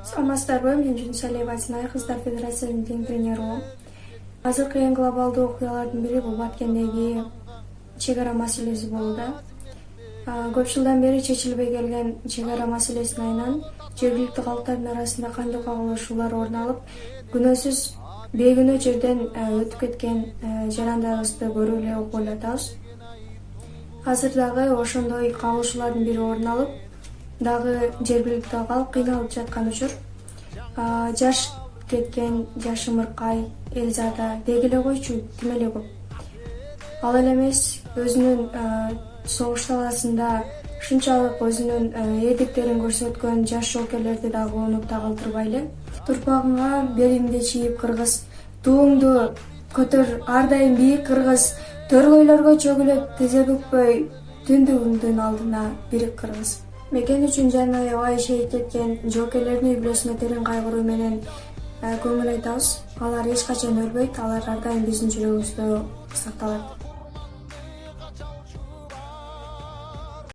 Саламатсыздарбы? Мен Жүнүсалиева Айсынай, Кыздар Федерациясынын тең тренеру. Азыркы эң глобалдуу окуялардын бири бул Баткендеги чек ара маселеси болууда. Көп жылдан бери чечилбей келген чек ара маселесине айынан жергиликтүү калктардын арасында кандуу кагылышуулар орун алып, күнөөсүз бейкүнөө жерден өтүп кеткен жарандарыбызды көрүп эле окуп эле атабыз. Азыр дагы ошондой кагылышуулардын бири орун алып, дагы жергиликтүү калк кыйналып жаткан учур. Жаш кеткен жаш ымыркай Элзада деги эле койчу ким эле көп. Ал эле эмес, өзүнүн согуш талаасында ушунчалык өзүнүн эрдиктерин көрсөткөн жаш жоокерлерди дагы унутта калтырбайлы. Турпагыңа белиңди чийип кыргыз, тууңду көтөр, ар дайым бийик кыргыз, төргөйлөргө чөгүлөп тизе бүкпөй, түндүгүңдүн алдына бирик кыргыз. Мекен үчүн жан аябай шейит кеткен жоокерлердин үй бүлөсүнө терең кайгыруу менен көңүл айтабыз. Алар эч качан өлбөйт, алар ар дайым биздин жүрөгүбүздө сакталат.